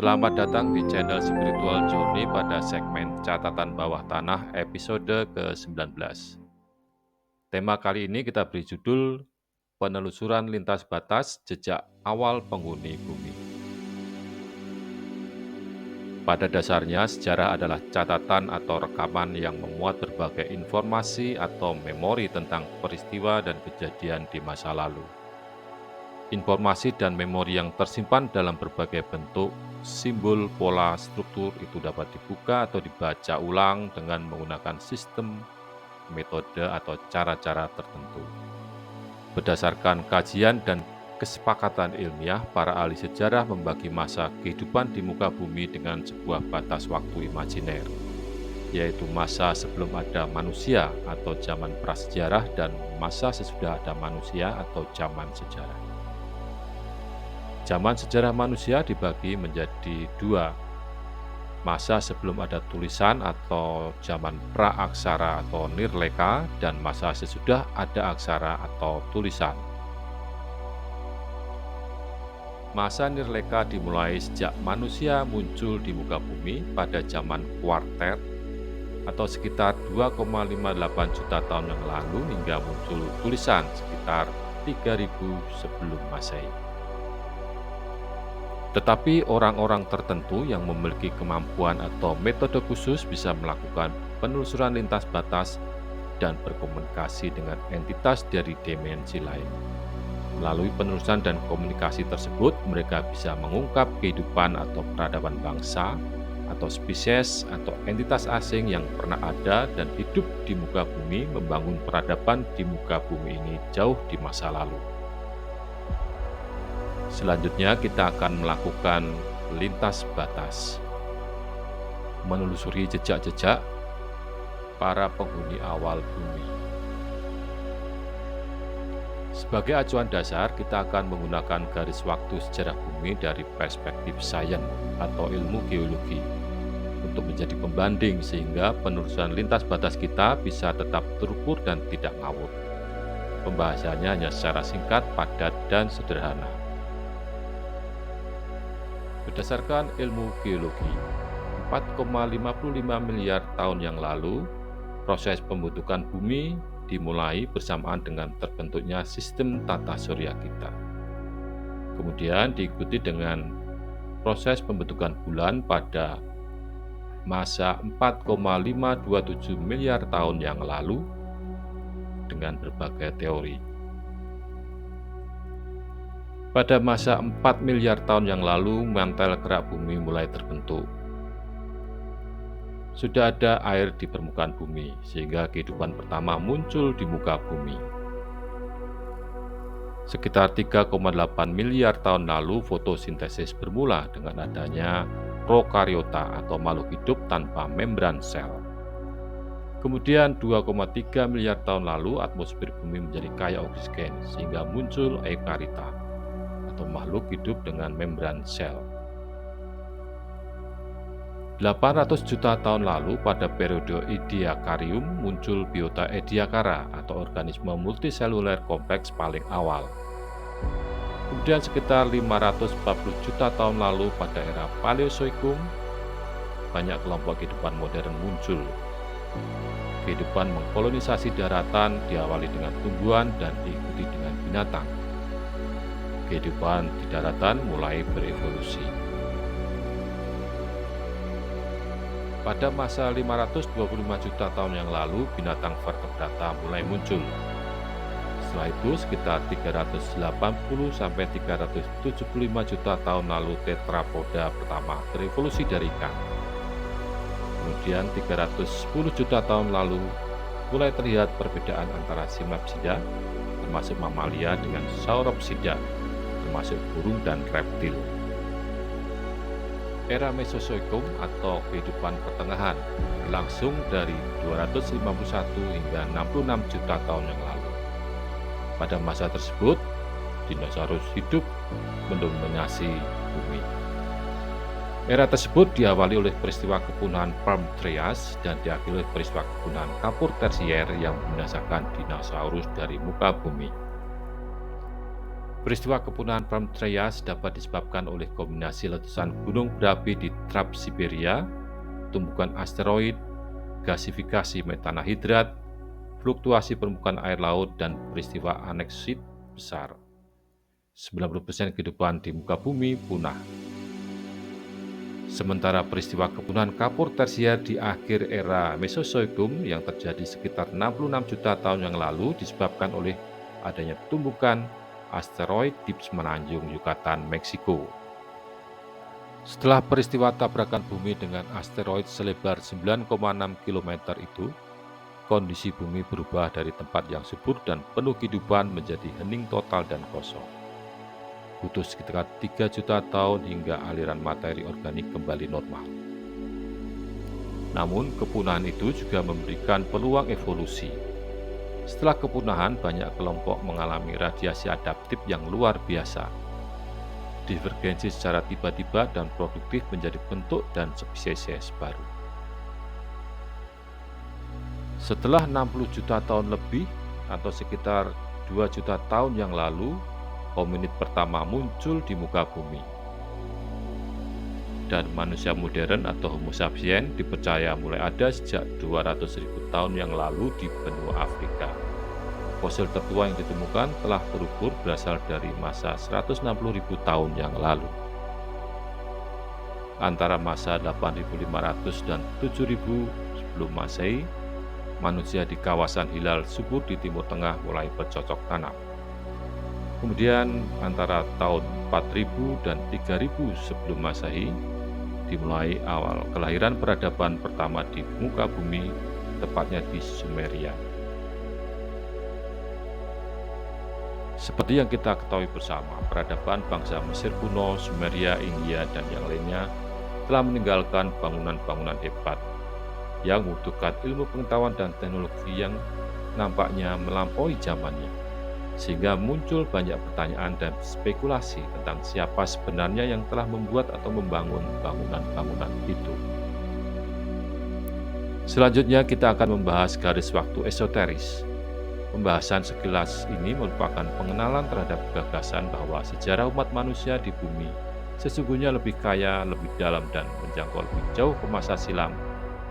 Selamat datang di channel Spiritual Journey pada segmen catatan bawah tanah episode ke-19. Tema kali ini kita beri judul Penelusuran Lintas Batas Jejak Awal Penghuni Bumi. Pada dasarnya, sejarah adalah catatan atau rekaman yang memuat berbagai informasi atau memori tentang peristiwa dan kejadian di masa lalu. Informasi dan memori yang tersimpan dalam berbagai bentuk, simbol, pola, struktur itu dapat dibuka atau dibaca ulang dengan menggunakan sistem, metode, atau cara-cara tertentu. Berdasarkan kajian dan kesepakatan ilmiah, para ahli sejarah membagi masa kehidupan di muka bumi dengan sebuah batas waktu imajiner, yaitu masa sebelum ada manusia atau zaman prasejarah dan masa sesudah ada manusia atau zaman sejarah. Zaman sejarah manusia dibagi menjadi dua, masa sebelum ada tulisan atau zaman praaksara atau nirleka, dan masa sesudah ada aksara atau tulisan. Masa nirleka dimulai sejak manusia muncul di muka bumi pada zaman kuarter atau sekitar 2,58 juta tahun yang lalu hingga muncul tulisan sekitar 3000 sebelum Masehi. Tetapi orang-orang tertentu yang memiliki kemampuan atau metode khusus bisa melakukan penelusuran lintas batas dan berkomunikasi dengan entitas dari dimensi lain. Melalui penelusuran dan komunikasi tersebut, mereka bisa mengungkap kehidupan atau peradaban bangsa, atau spesies, atau entitas asing yang pernah ada dan hidup di muka bumi, membangun peradaban di muka bumi ini jauh di masa lalu. Selanjutnya kita akan melakukan lintas batas, menelusuri jejak-jejak para penghuni awal bumi. Sebagai acuan dasar, kita akan menggunakan garis waktu sejarah bumi dari perspektif sains atau ilmu geologi untuk menjadi pembanding sehingga penelusuran lintas batas kita bisa tetap terukur dan tidak ngawur. Pembahasannya hanya secara singkat, padat, dan sederhana. Berdasarkan ilmu geologi, 4,55 miliar tahun yang lalu, proses pembentukan bumi dimulai bersamaan dengan terbentuknya sistem tata surya kita. Kemudian diikuti dengan proses pembentukan bulan pada masa 4,527 miliar tahun yang lalu dengan berbagai teori. Pada masa 4 miliar tahun yang lalu, mantel kerak bumi mulai terbentuk. Sudah ada air di permukaan bumi, sehingga kehidupan pertama muncul di muka bumi. Sekitar 3,8 miliar tahun lalu, fotosintesis bermula dengan adanya prokariota atau makhluk hidup tanpa membran sel. Kemudian 2,3 miliar tahun lalu, atmosfer bumi menjadi kaya oksigen, sehingga muncul eukarita atau makhluk hidup dengan membran sel. 800 juta tahun lalu pada periode Ediacaryum muncul biota Ediacara atau organisme multiseluler kompleks paling awal. Kemudian sekitar 540 juta tahun lalu pada era Paleozoikum banyak kelompok kehidupan modern muncul. Kehidupan mengkolonisasi daratan diawali dengan tumbuhan dan diikuti dengan binatang. Kehidupan di daratan mulai berevolusi. Pada masa 525 juta tahun yang lalu, binatang vertebrata mulai muncul. Setelah itu, sekitar 380–375 juta tahun lalu, tetrapoda pertama berevolusi dari ikan. Kemudian 310 juta tahun lalu, mulai terlihat perbedaan antara Synapsida, termasuk mamalia, dengan Sauropsida, termasuk burung dan reptil. Era Mesozoikum atau kehidupan pertengahan berlangsung dari 251 hingga 66 juta tahun yang lalu. Pada masa tersebut, dinosaurus hidup mendominasi bumi. Era tersebut diawali oleh peristiwa kepunahan Perm-Trias dan diakhiri oleh peristiwa kepunahan Kapur Tersier yang membinasakan dinosaurus dari muka bumi. Peristiwa kepunahan Permafrost dapat disebabkan oleh kombinasi letusan gunung berapi di Trans-Siberia, tumbukan asteroid, gasifikasi metana hidrat, fluktuasi permukaan air laut, dan peristiwa aneksit besar. 90% kehidupan di muka bumi punah. Sementara peristiwa kepunahan kapur tersier di akhir era Mesozoikum yang terjadi sekitar 66 juta tahun yang lalu disebabkan oleh adanya tumbukan asteroid di semenanjung Yucatan, Meksiko. Setelah peristiwa tabrakan bumi dengan asteroid selebar 9,6 km itu, kondisi bumi berubah dari tempat yang subur dan penuh kehidupan menjadi hening total dan kosong. Butuh sekitar 3 juta tahun hingga aliran materi organik kembali normal. Namun, kepunahan itu juga memberikan peluang evolusi. Setelah kepunahan, banyak kelompok mengalami radiasi adaptif yang luar biasa. Divergensi secara tiba-tiba dan produktif menjadi bentuk dan spesies baru. Setelah 60 juta tahun lebih, atau sekitar 2 juta tahun yang lalu, hominid pertama muncul di muka bumi. Dan manusia modern atau Homo sapiens dipercaya mulai ada sejak 200.000 tahun yang lalu di benua Afrika. Fosil tertua yang ditemukan telah terukur berasal dari masa 160.000 tahun yang lalu. Antara masa 8.500 dan 7.000 sebelum Masehi, manusia di kawasan hilal subur di Timur Tengah mulai bercocok tanam. Kemudian antara tahun 4000 dan 3000 sebelum Masehi dimulai awal kelahiran peradaban pertama di muka bumi, tepatnya di Sumeria. Seperti yang kita ketahui bersama, peradaban bangsa Mesir kuno, Sumeria, India, dan yang lainnya telah meninggalkan bangunan-bangunan hebat yang membutuhkan ilmu pengetahuan dan teknologi yang nampaknya melampaui zamannya. Sehingga muncul banyak pertanyaan dan spekulasi tentang siapa sebenarnya yang telah membuat atau membangun bangunan-bangunan itu. Selanjutnya kita akan membahas garis waktu esoteris. Pembahasan sekilas ini merupakan pengenalan terhadap gagasan bahwa sejarah umat manusia di bumi sesungguhnya lebih kaya, lebih dalam, dan menjangkau lebih jauh ke masa silam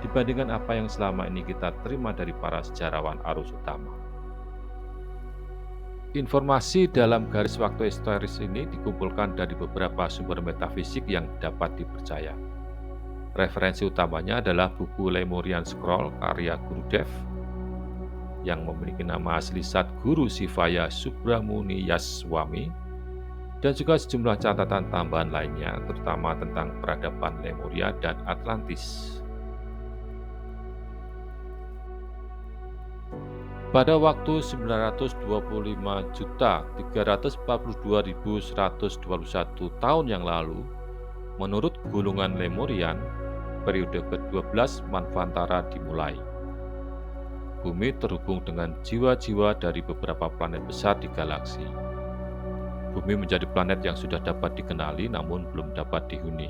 dibandingkan apa yang selama ini kita terima dari para sejarawan arus utama. Informasi dalam garis waktu esoteris ini dikumpulkan dari beberapa sumber metafisik yang dapat dipercaya. Referensi utamanya adalah buku Lemurian Scroll karya Gurudev yang memiliki nama asli Sadguru Sivaya Subramuniyaswamy, dan juga sejumlah catatan tambahan lainnya, terutama tentang peradaban Lemuria dan Atlantis. Pada waktu 925.342.121 tahun yang lalu, menurut gulungan Lemurian, periode ke-12 Manvantara dimulai. Bumi terhubung dengan jiwa-jiwa dari beberapa planet besar di galaksi. Bumi menjadi planet yang sudah dapat dikenali namun belum dapat dihuni.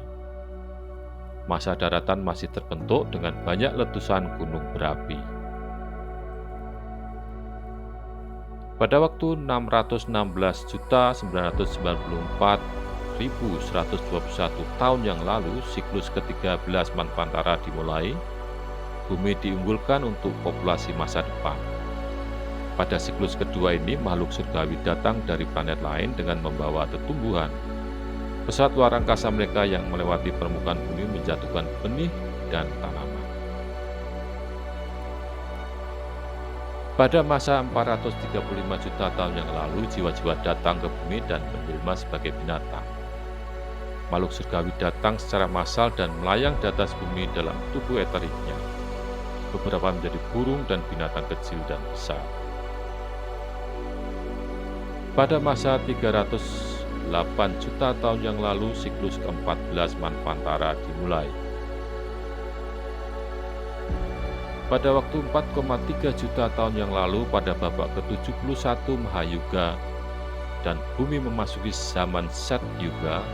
Masa daratan masih terbentuk dengan banyak letusan gunung berapi. Pada waktu 616.994.121 tahun yang lalu, siklus ke-13 Manvantara dimulai. Bumi diunggulkan untuk populasi masa depan. Pada siklus kedua ini, makhluk surgawi datang dari planet lain dengan membawa tumbuhan. Pesawat luar angkasa mereka yang melewati permukaan bumi menjatuhkan benih dan tanaman. Pada masa 435 juta tahun yang lalu, jiwa-jiwa datang ke bumi dan menjelma sebagai binatang. Makhluk surgawi datang secara massal dan melayang di atas bumi dalam tubuh eteriknya. Beberapa menjadi burung dan binatang kecil dan besar. Pada masa 308 juta tahun yang lalu, siklus ke-14 Manvantara dimulai. Pada waktu 4,3 juta tahun yang lalu, pada babak ke-71 Mahayuga dan bumi memasuki zaman Sat Yuga,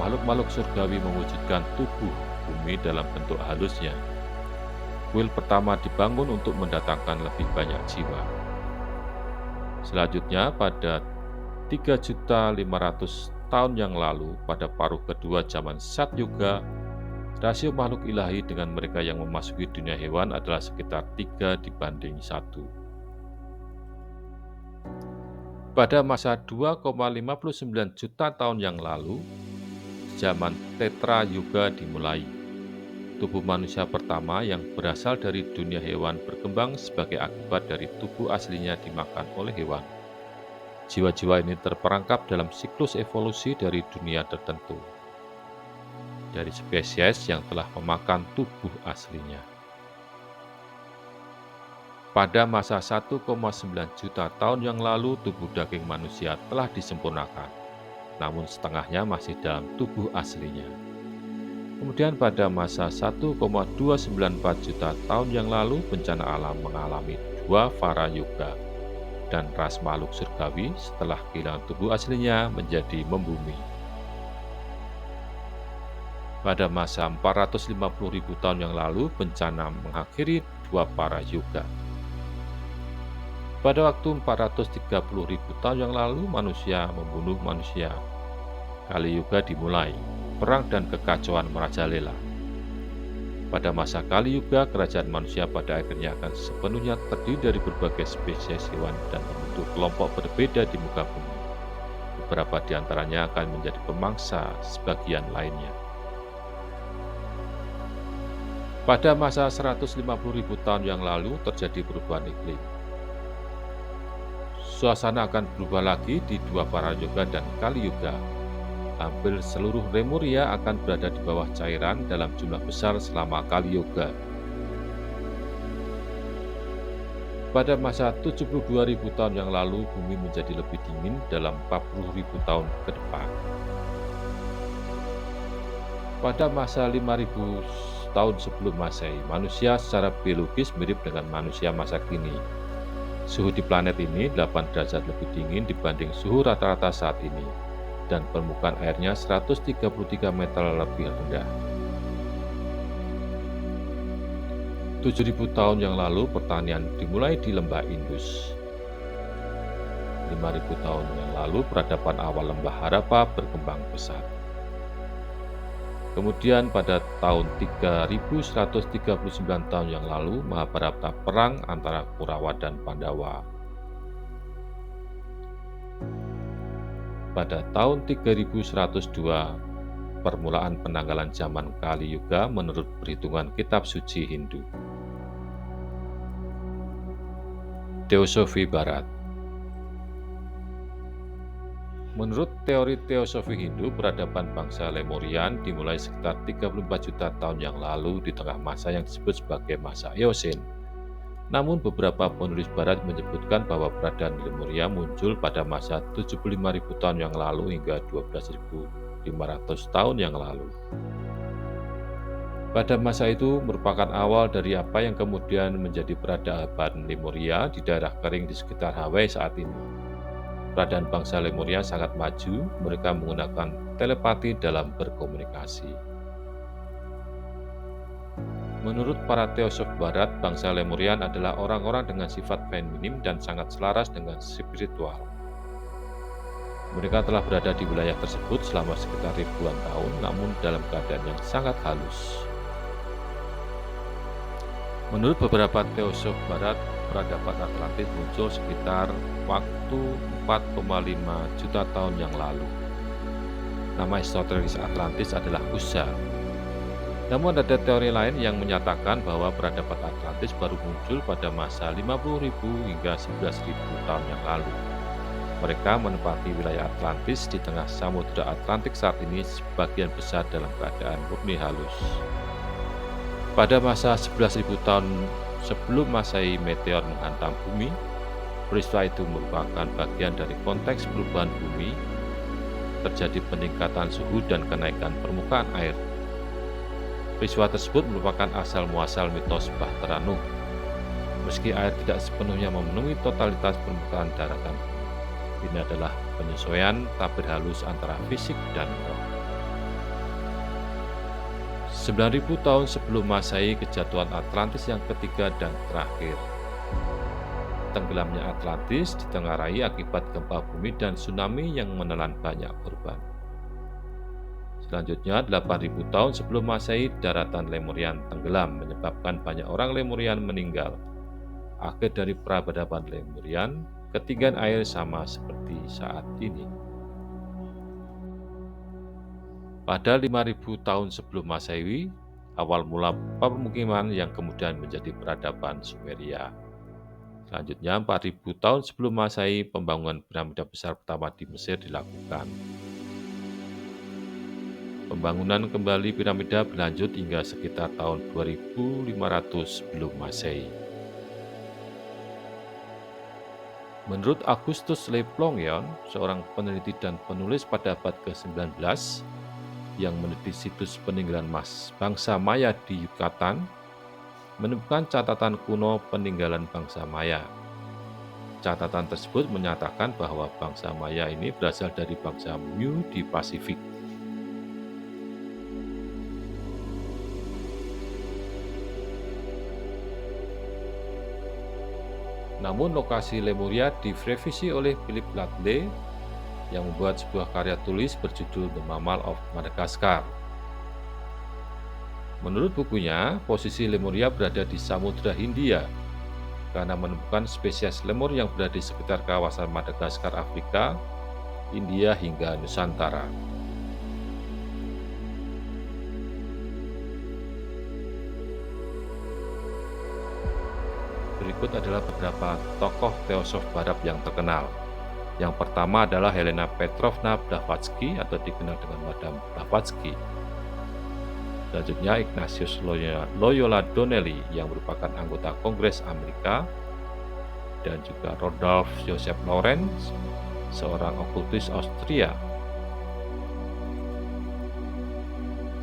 makhluk-makhluk surgawi mewujudkan tubuh bumi dalam bentuk halusnya. Kuil pertama dibangun untuk mendatangkan lebih banyak jiwa. Selanjutnya, pada 3.500.000 tahun yang lalu, pada paruh kedua zaman Sat Yuga, rasio makhluk ilahi dengan mereka yang memasuki dunia hewan adalah sekitar 3:1. Pada masa 2,59 juta tahun yang lalu, zaman Tetra Yuga dimulai. Tubuh manusia pertama yang berasal dari dunia hewan berkembang sebagai akibat dari tubuh aslinya dimakan oleh hewan. Jiwa-jiwa ini terperangkap dalam siklus evolusi dari dunia tertentu, dari spesies yang telah memakan tubuh aslinya. Pada masa 1,9 juta tahun yang lalu, tubuh daging manusia telah disempurnakan, namun setengahnya masih dalam tubuh aslinya. Kemudian pada masa 1,294 juta tahun yang lalu, bencana alam mengalami dua Vara Yuga, dan ras makhluk surgawi setelah kehilangan tubuh aslinya menjadi membumi. Pada masa 450.000 tahun yang lalu, bencana mengakhiri dua Para Yuga. Pada waktu 430.000 tahun yang lalu, manusia membunuh manusia. Kali Yuga dimulai, perang dan kekacauan merajalela. Pada masa Kali Yuga, kerajaan manusia pada akhirnya akan sepenuhnya terdiri dari berbagai spesies hewan dan membentuk kelompok berbeda di muka bumi. Beberapa di antaranya akan menjadi pemangsa sebagian lainnya. Pada masa 150.000 tahun yang lalu terjadi perubahan iklim. Suasana akan berubah lagi di dua Para Yuga dan Kali Yuga. Hampir seluruh Lemuria akan berada di bawah cairan dalam jumlah besar selama Kali Yuga. Pada masa 72.000 tahun yang lalu, bumi menjadi lebih dingin dalam 40.000 tahun ke depan. Pada masa 5.000 tahun sebelum Masehi, manusia secara biologis mirip dengan manusia masa kini. Suhu di planet ini 8 derajat lebih dingin dibanding suhu rata-rata saat ini, dan permukaan airnya 133 meter lebih rendah. 7.000 tahun yang lalu, pertanian dimulai di lembah Indus. 5.000 tahun yang lalu, peradaban awal lembah Harappa berkembang pesat. Kemudian pada tahun 3.139 tahun yang lalu, Mahabharata perang antara Kurawa dan Pandawa. Pada tahun 3102, permulaan penanggalan zaman Kali Yuga menurut perhitungan kitab suci Hindu. Teosofi Barat. Menurut teori teosofi Hindu, peradaban bangsa Lemurian dimulai sekitar 34 juta tahun yang lalu di tengah masa yang disebut sebagai masa Eosen. Namun beberapa penulis barat menyebutkan bahwa peradaban Lemuria muncul pada masa 75.000 tahun yang lalu hingga 12.500 tahun yang lalu. Pada masa itu merupakan awal dari apa yang kemudian menjadi peradaban Lemuria di daerah kering di sekitar Hawaii saat ini. Peradaban bangsa Lemuria sangat maju, mereka menggunakan telepati dalam berkomunikasi. Menurut para teosof barat, bangsa Lemurian adalah orang-orang dengan sifat feminim dan sangat selaras dengan spiritual. Mereka telah berada di wilayah tersebut selama sekitar ribuan tahun, namun dalam keadaan yang sangat halus. Menurut beberapa teosof barat, peradaban Atlantis muncul sekitar waktu 4,5 juta tahun yang lalu. Nama historis Atlantis adalah Usa. Namun ada teori lain yang menyatakan bahwa peradaban Atlantis baru muncul pada masa 50.000 hingga 11.000 tahun yang lalu. Mereka menempati wilayah Atlantis di tengah Samudra Atlantik saat ini sebagian besar dalam keadaan murni halus. Pada masa 11.000 tahun sebelum Masehi meteor menghantam bumi, peristiwa itu merupakan bagian dari konteks perubahan bumi, terjadi peningkatan suhu dan kenaikan permukaan air. Peristiwa tersebut merupakan asal-muasal mitos Bahtera Nuh. Meski air tidak sepenuhnya memenuhi totalitas permukaan daratan, ini adalah penyesuaian tabir halus antara fisik dan roh. 9.000 tahun sebelum Masehi, kejatuhan Atlantis yang ketiga dan terakhir. tenggelamnya Atlantis ditengarai akibat gempa bumi dan tsunami yang menelan banyak korban. Selanjutnya, 8.000 tahun sebelum Masehi, daratan Lemurian tenggelam menyebabkan banyak orang Lemurian meninggal. Akhir dari peradaban Lemurian, ketinggian air sama seperti saat ini. Pada 5.000 tahun sebelum Masehi, awal mula permukiman yang kemudian menjadi peradaban Sumeria. Selanjutnya, 4.000 tahun sebelum Masehi, pembangunan piramida besar pertama di Mesir dilakukan. Pembangunan kembali piramida berlanjut hingga sekitar tahun 2500 sebelum Masehi. Menurut Augustus Le Plongeon, seorang peneliti dan penulis pada abad ke-19 yang meneliti situs peninggalan bangsa Maya di Yucatan, menemukan catatan kuno peninggalan bangsa Maya. Catatan tersebut menyatakan bahwa bangsa Maya ini berasal dari bangsa Mu di Pasifik. Namun lokasi Lemuria direvisi oleh Philip Latley yang membuat sebuah karya tulis berjudul The Mammal of Madagascar. Menurut bukunya, posisi Lemuria berada di Samudra Hindia karena menemukan spesies lemur yang berada di sekitar kawasan Madagaskar, Afrika, India hingga Nusantara. Berikut adalah beberapa tokoh teosof Barat yang terkenal. Yang pertama adalah Helena Petrovna Blavatsky atau dikenal dengan Madame Blavatsky. Selanjutnya Ignatius Loyola Donnelly yang merupakan anggota Kongres Amerika, dan juga Rudolf Joseph Lorenz, seorang okultis Austria.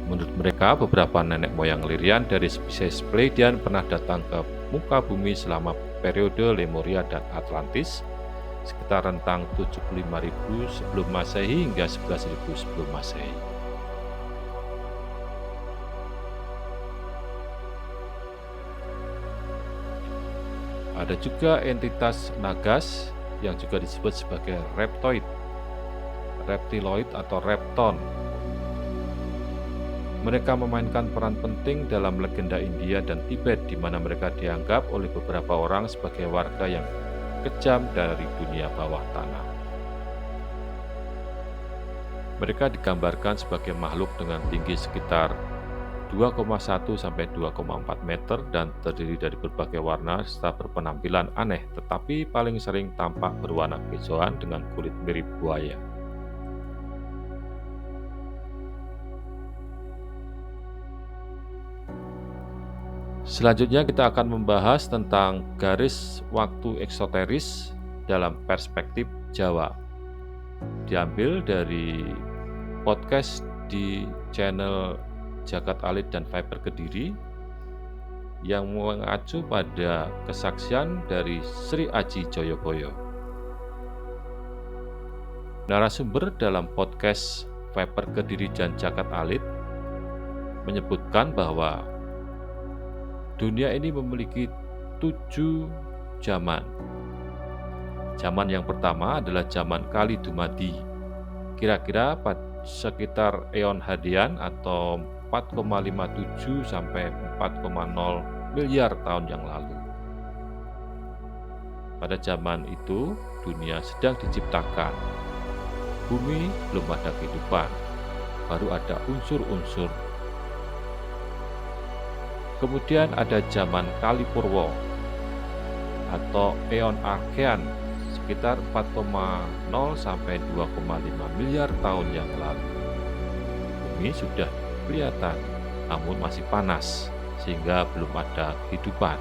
Menurut mereka, beberapa nenek moyang Lyrian dari spesies Pleiadian pernah datang ke muka bumi selama periode Lemuria dan Atlantis, sekitar rentang 75.000 sebelum Masehi hingga 11.000 sebelum Masehi. Ada juga entitas nagas yang juga disebut sebagai reptiloid atau repton. Mereka memainkan peran penting dalam legenda India dan Tibet, di mana mereka dianggap oleh beberapa orang sebagai warga yang kejam dari dunia bawah tanah. Mereka digambarkan sebagai makhluk dengan tinggi sekitar 2,1 sampai 2,4 meter dan terdiri dari berbagai warna serta berpenampilan aneh, tetapi paling sering tampak berwarna kehijauan dengan kulit mirip buaya. Selanjutnya kita akan membahas tentang garis waktu eksoteris dalam perspektif Jawa. Diambil dari podcast di channel Jagat Alit dan Viper Kediri yang mengacu pada kesaksian dari Sri Aji Joyoboyo. Narasumber dalam podcast Viper Kediri dan Jagat Alit menyebutkan bahwa dunia ini memiliki 7 zaman. Zaman yang pertama adalah zaman Kali Dumadi, kira-kira sekitar eon Hadian atau 4,57 sampai 4,0 miliar tahun yang lalu. Pada zaman itu, dunia sedang diciptakan. Bumi belum ada kehidupan, baru ada unsur-unsur. Kemudian ada zaman Kali Purwa atau eon Archean sekitar 4,0 sampai 2,5 miliar tahun yang lalu. Bumi sudah kelihatan, namun masih panas sehingga belum ada kehidupan.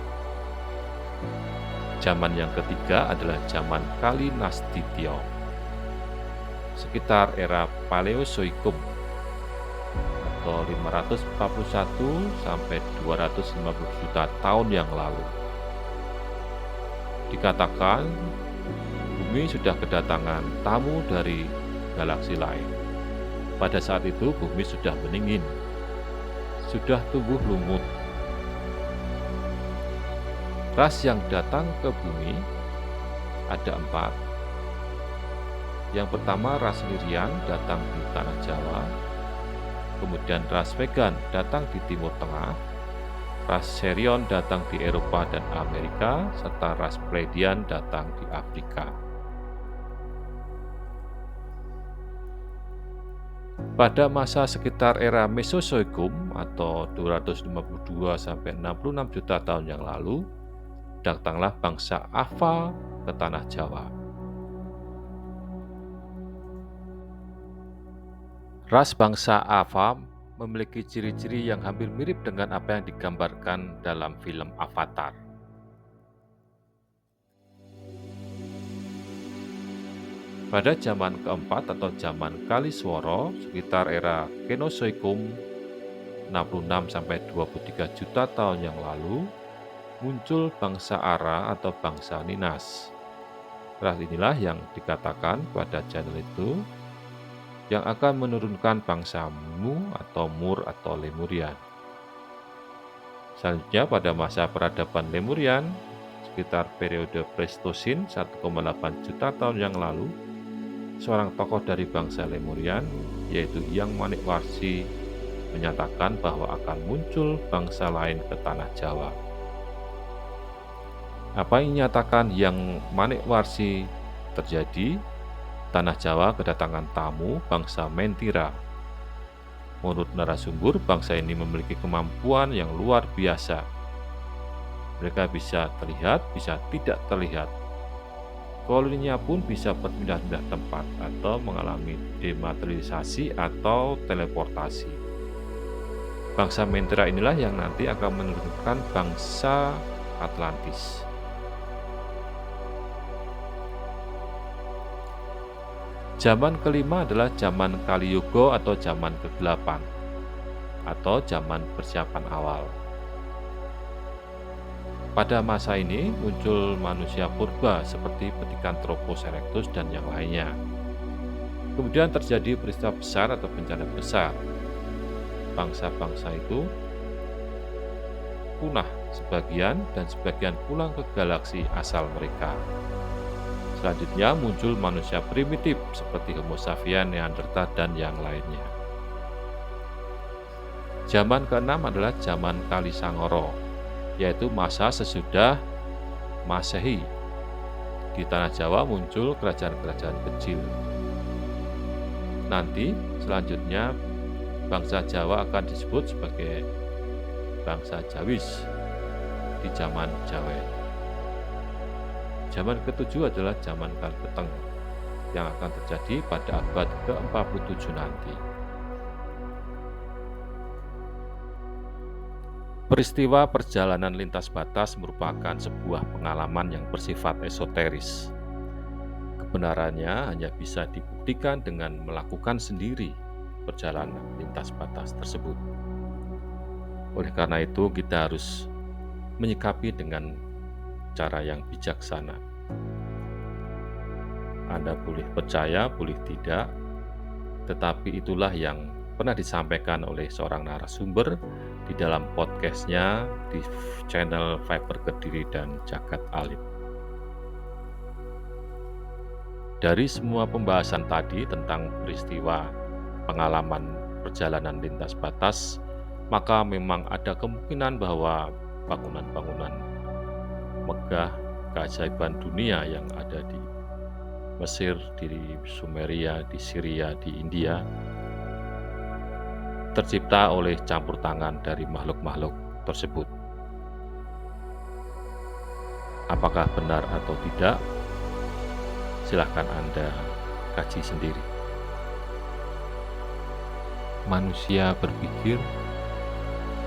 Zaman yang ketiga adalah zaman Kali Nastitya sekitar era Paleozoikum atau 541 sampai 250 juta tahun yang lalu. Dikatakan bumi sudah kedatangan tamu dari galaksi lain. Pada saat itu bumi sudah meningin, sudah tumbuh lumut. Ras yang datang ke bumi ada 4. Yang pertama, ras Lirian datang di tanah Jawa, kemudian ras Vegan datang di Timur Tengah, ras Serion datang di Eropa dan Amerika, serta ras Pleiadian datang di Afrika. Pada masa sekitar era Mesozoikum atau 252 sampai 66 juta tahun yang lalu, datanglah bangsa Ava ke tanah Jawa. Ras bangsa Ava memiliki ciri-ciri yang hampir mirip dengan apa yang digambarkan dalam film Avatar. Pada zaman keempat atau zaman Kaliswara, sekitar era Kenozoikum 66 sampai 23 juta tahun yang lalu, muncul bangsa Ara atau bangsa Ninas. Ras inilah yang dikatakan pada channel itu yang akan menurunkan bangsa Mu atau Mur atau Lemurian. Selanjutnya pada masa peradaban Lemurian, sekitar periode Pleistosin 1,8 juta tahun yang lalu, seorang tokoh dari bangsa Lemurian, yaitu Yang Manikwarsi, menyatakan bahwa akan muncul bangsa lain ke tanah Jawa. Apa yang dinyatakan Yang Manikwarsi terjadi? Tanah Jawa kedatangan tamu bangsa Mentira. Menurut narasumber, bangsa ini memiliki kemampuan yang luar biasa. Mereka bisa terlihat, bisa tidak terlihat. Koloninya pun bisa berpindah-pindah tempat atau mengalami dematerialisasi atau teleportasi. Bangsa Mentira inilah yang nanti akan menurunkan bangsa Atlantis. Zaman kelima adalah zaman Kali Yuga atau zaman kegelapan, atau zaman persiapan awal. Pada masa ini muncul manusia purba seperti Pithecanthropus erectus dan yang lainnya. Kemudian terjadi peristiwa besar atau bencana besar. Bangsa-bangsa itu punah sebagian dan sebagian pulang ke galaksi asal mereka. Selanjutnya muncul manusia primitif seperti Homo sapiens, Neanderthal, dan yang lainnya. Zaman keenam adalah zaman Kali Sangoro, yaitu masa sesudah Masehi. Di tanah Jawa muncul kerajaan-kerajaan kecil. Nanti selanjutnya bangsa Jawa akan disebut sebagai bangsa Jawis di zaman Jawa. Zaman ketujuh adalah zaman Kalpeteng yang akan terjadi pada abad ke-47 nanti. Peristiwa perjalanan lintas batas merupakan sebuah pengalaman yang bersifat esoteris. Kebenarannya hanya bisa dibuktikan dengan melakukan sendiri perjalanan lintas batas tersebut. Oleh karena itu, kita harus menyikapi dengan cara yang bijaksana. Anda boleh percaya, boleh tidak, tetapi itulah yang pernah disampaikan oleh seorang narasumber di dalam podcastnya di channel Fiber Kediri dan Jagat Alit. Dari semua pembahasan tadi tentang peristiwa pengalaman perjalanan lintas batas, maka memang ada kemungkinan bahwa bangunan-bangunan megah keajaiban dunia yang ada di Mesir, di Sumeria, di Syria, di India tercipta oleh campur tangan dari makhluk-makhluk tersebut. Apakah benar atau tidak? Silahkan Anda kaji sendiri. Manusia berpikir,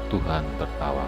Tuhan tertawa.